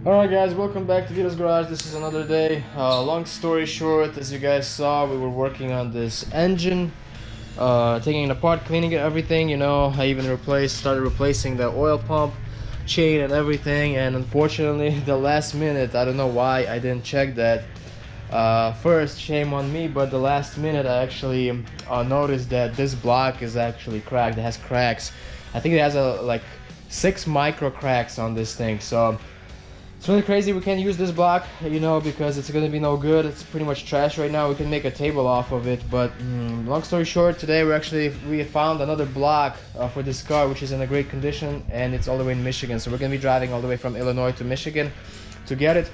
Alright guys, welcome back to VITO'S garage. This is another day. Long story short, as you guys saw, we were working on this engine, taking it apart, cleaning it, everything, you know. I even started replacing the oil pump chain and everything, and unfortunately the last minute, I don't know why I didn't check that first, shame on me, but the last minute I actually noticed that this block is actually cracked. It has cracks. I think it has like 6 micro cracks on this thing, so it's really crazy. We can't use this block, you know, because it's gonna be no good. It's pretty much trash right now. We can make a table off of it, but long story short, today we found another block for this car, which is in a great condition, and it's all the way in Michigan. So we're gonna be driving all the way from Illinois to Michigan to get it,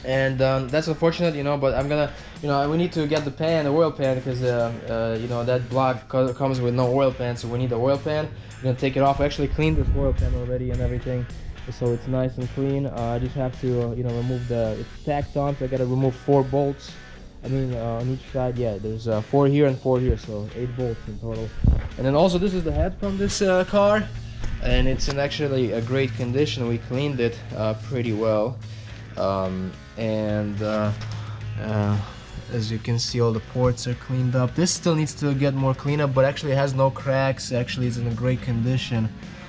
and that's unfortunate, you know. But I'm gonna, you know, we need to get the pan, the oil pan, because you know, that block comes with no oil pan, so we need the oil pan. We're gonna take it off. I actually cleaned this oil pan already and everything, so it's nice and clean. I just have to you know, remove it's tacked on, so I gotta remove 4 bolts. I mean, on each side. Yeah, there's 4 here and 4 here, so 8 bolts in total. And then also, this is the head from this car, and it's in actually a great condition. We cleaned it pretty well, as you can see, all the ports are cleaned up. This still needs to get more cleanup, but actually it has no cracks. Actually, it's in a great condition,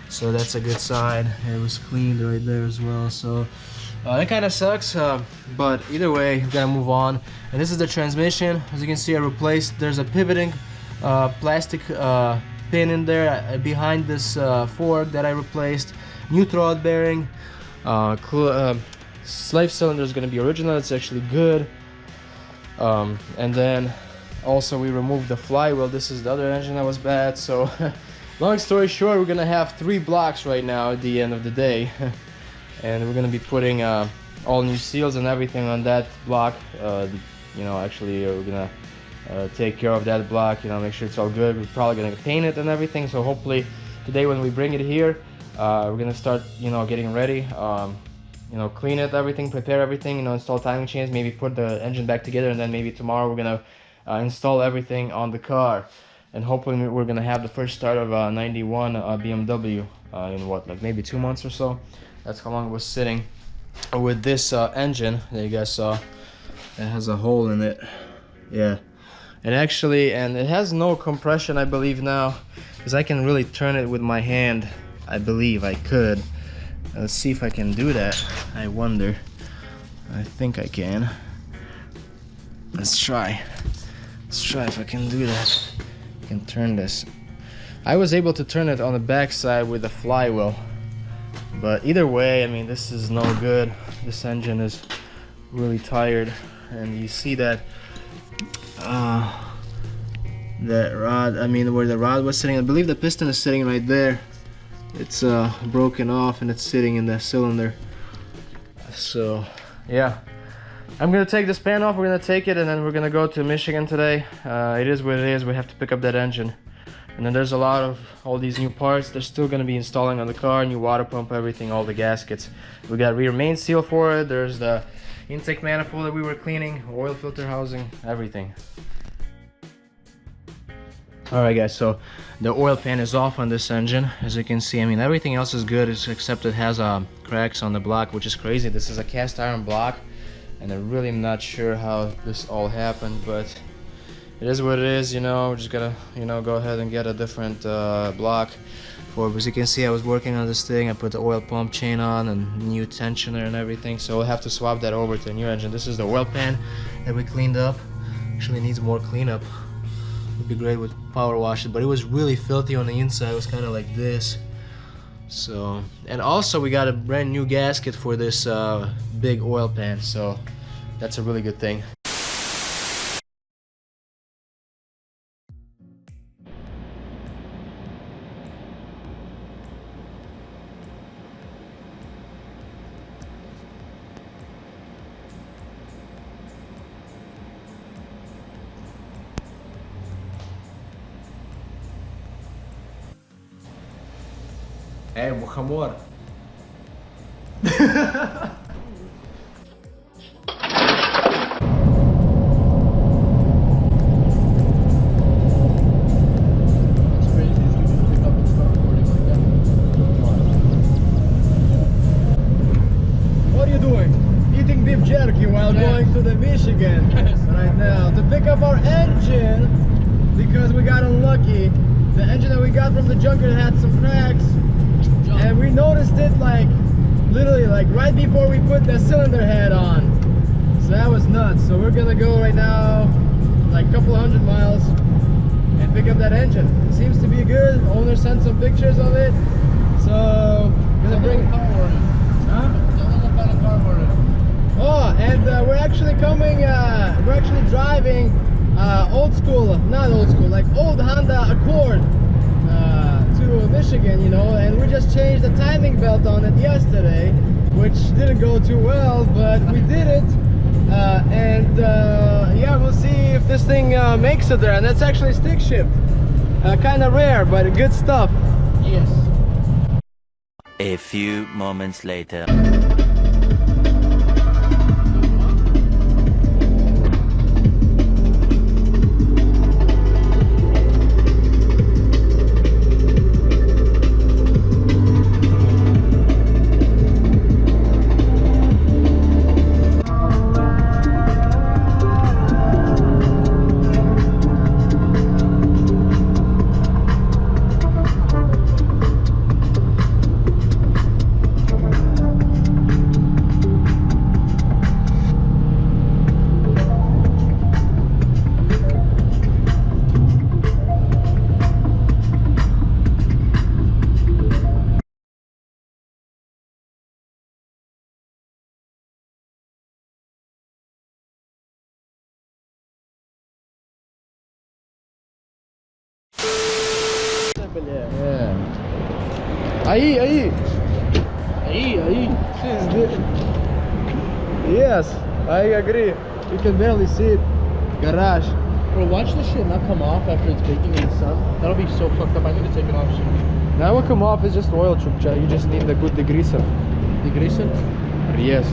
so that's a good sign. It was cleaned right there as well, so it kind of sucks, but either way, we gotta move on. And this is the transmission. As you can see, I replaced, there's a pivoting plastic pin in there behind this fork that I replaced. New throat bearing. Slave cylinder is gonna be original. It's actually good. And then also we removed the flywheel. This is the other engine that was bad, so long story short, we're gonna have 3 blocks right now at the end of the day. And we're gonna be putting all new seals and everything on that block. You know, actually we're gonna take care of that block, you know, make sure it's all good. We're probably gonna paint it and everything, so hopefully today when we bring it here, we're gonna start, you know, getting ready. You know, clean it, everything, prepare everything, you know, install timing chains, maybe put the engine back together, and then maybe tomorrow we're gonna install everything on the car, and hopefully we're gonna have the first start of a 91 BMW in what, like maybe 2 months or so. That's how long it was sitting with this engine that you guys saw. It has a hole in it, yeah, and actually, and it has no compression, I believe now, because I can really turn it with my hand. I believe I could. Let's see if I can do that. I wonder. I think I can. Let's try. Let's try if I can do that. I can turn this. I was able to turn it on the back side with the flywheel, but either way, I mean, this is no good. This engine is really tired, and you see that that rod, I mean, where the rod was sitting, I believe the piston is sitting right there. It's broken off and it's sitting in the cylinder. So yeah, I'm gonna take this pan off. We're gonna take it, and then we're gonna go to Michigan today. It is what it is. We have to pick up that engine, and then there's a lot of all these new parts they're still gonna be installing on the car. New water pump, everything, all the gaskets. We got rear main seal for it. There's the intake manifold that we were cleaning, oil filter housing, everything. Alright guys, so the oil pan is off on this engine. As you can see, I mean, everything else is good except it has cracks on the block, which is crazy. This is a cast iron block, and I really am not sure how this all happened, but it is what it is, you know. We're just gonna, you know, go ahead and get a different block for it. As you can see, I was working on this thing. I put the oil pump chain on and new tensioner and everything, so we'll have to swap that over to a new engine. This is the oil pan that we cleaned up. Actually needs more cleanup. Would be great with power wash it, but it was really filthy on the inside. It was kind of like this. So, and also we got a brand new gasket for this big oil pan, so that's a really good thing. Amor. What are you doing? going to the Michigan right now to pick up our engine because we got unlucky. The engine that we got from the junkyard had some cracks, and we noticed it like literally like right before we put the cylinder head on. So that was nuts. So we're gonna go right now like a couple 100 miles and pick up that engine. It seems to be good. Owner sent some pictures of it, so gonna bring it. Huh? Oh, and we're actually coming. We're actually driving old school, not old school, like old Honda Accord to Michigan, you know. And we just changed the timing belt on it yesterday, which didn't go too well, but we did it. Yeah, we'll see if this thing makes it there. And that's actually stick shift, kind of rare, but good stuff. Yes. A few moments later. Yeah. Aí. Yes, I agree. You can barely see it. Garage. Bro, watch this shit not come off after it's baking in the sun. That'll be so fucked up. I need to take it off soon. Now what come off is just oil chukcha. You just need a good degreaser. Degreaser? Yes.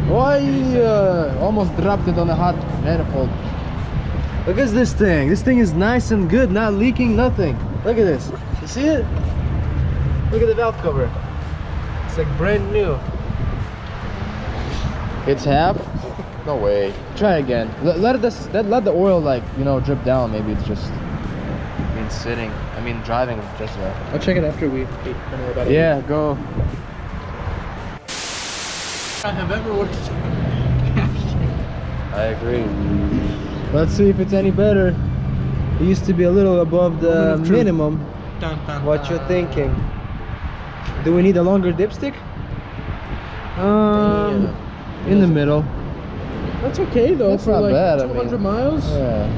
Oh, I almost dropped it on a hot manifold. Look at this thing. This thing is nice and good, not leaking, nothing. Look at this. You see it? Look at the valve cover. It's like brand new. It's half? No way. Try again. Let the oil, like, you know, drip down. Maybe it's just been sitting. I mean, driving just I'll check it after we eat. Yeah, go. I have ever worked. I agree. Let's see if it's any better. It used to be a little above the minimum. What you thinking? Do we need a longer dipstick? In the middle. That's okay though. That's for not like bad. 200 miles. Yeah.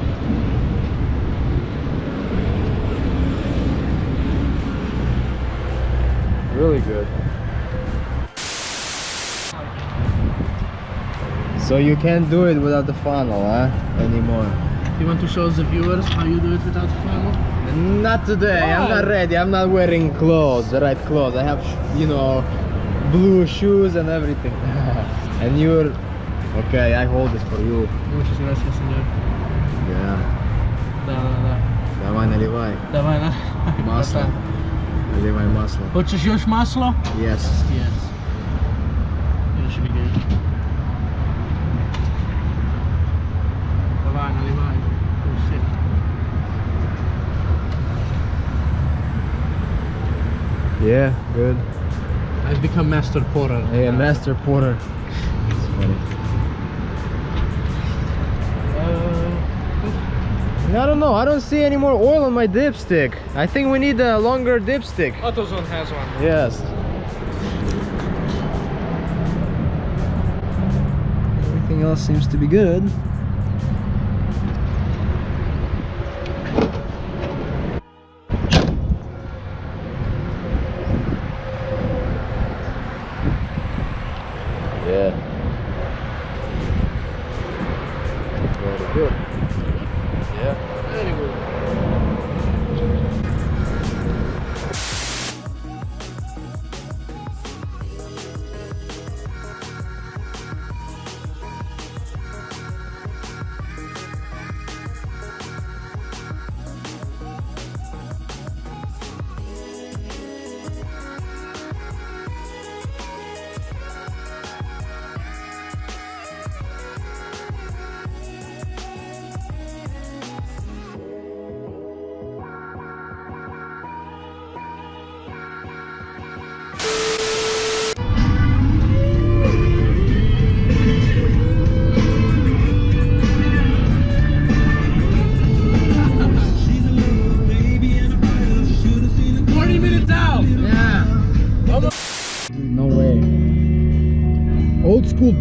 Really good. So you can't do it without the funnel, huh? Anymore. You want to show the viewers how you do it without the funnel? Not today. Why? I'm not ready. I'm not wearing clothes, the right clothes. I have, you know, blue shoes and everything. And you're okay. I hold this for you. Muchas gracias, señor. Yeah. Да. Давай наливай. Давай, на. Масло. Наливай масло. Хочешь еще масло? Yes. Yes. It should be good. Давай, наливай. Oh shit. Yeah, good. I've become master porter. Hey, master porter. It's funny. I don't know. I don't see any more oil on my dipstick. I think we need a longer dipstick. AutoZone has one. Yes. Everything else seems to be good. Yeah. Very good. Yeah. Very good.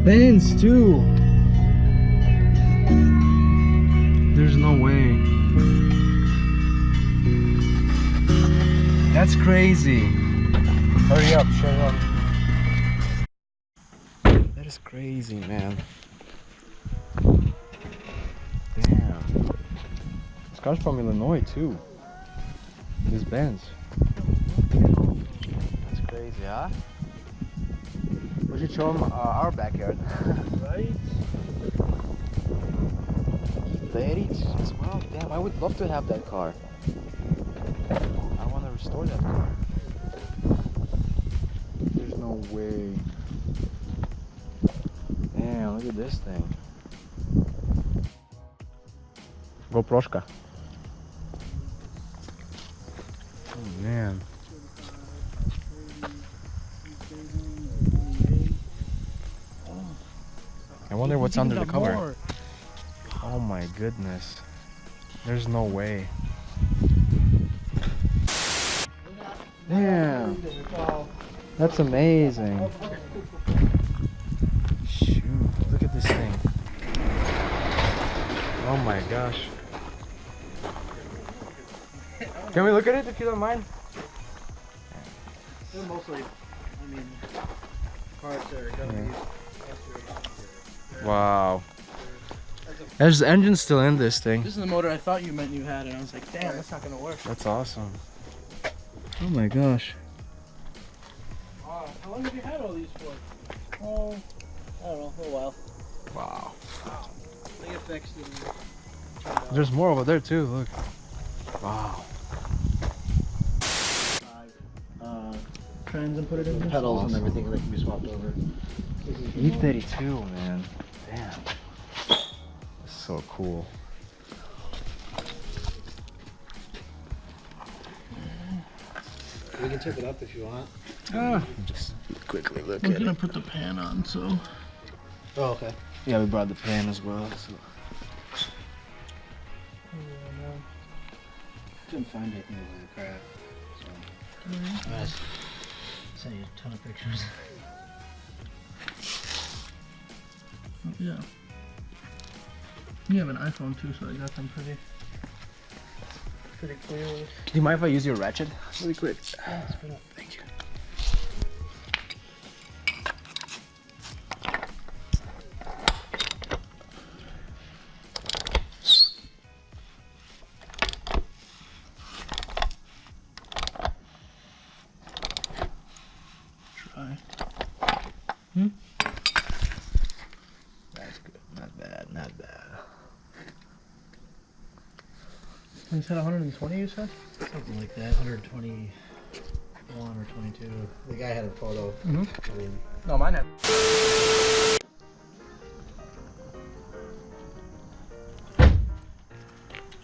Benz too. There's no way. That's crazy. Hurry up, shut up. That is crazy, man. Damn. This car's from Illinois too. This Benz. That's crazy, huh? We should show them our backyard. Right? E34 as well. Damn, I would love to have that car. I want to restore that car. There's no way. Damn, look at this thing. GoProška. Oh man. I wonder what's under the cover. More. Oh my goodness. There's no way. Damn. That's amazing. Shoot, look at this thing. Oh my gosh. Can we look at it if you don't mind? They're mostly, I mean, parts that are gonna be. Wow. There's the engine still in this thing. This is the motor I thought you meant you had, and I was like, damn, that's not gonna work. That's awesome. Oh my gosh. Wow. How long have you had all these for? Oh, I don't know, a little while. Wow. Wow. They get fixed. There's more over there too, look. Wow. Trans and put it in The pedals and everything that can be swapped over. E32, man. Damn. That's so cool. We can tip it up if you want. Just quickly look I'm at gonna it. put the pan on, so. Oh, okay. Yeah, we brought the pan as well. So. Couldn't find it in the crap. So. I sent you a ton of pictures. Yeah. You have an iPhone too, so I got them pretty clearly. Do you mind if I use your ratchet? Really quick. Thank you. Try. That's good. Not bad, not bad. You said 120, you said? Something like that, 121 or 22. The guy had a photo. Mm-hmm. I mean, No, mine had.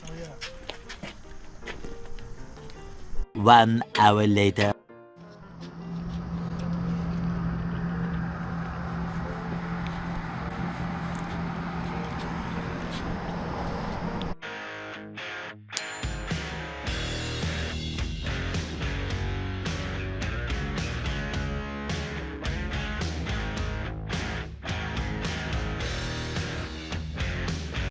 Oh yeah. 1 hour later.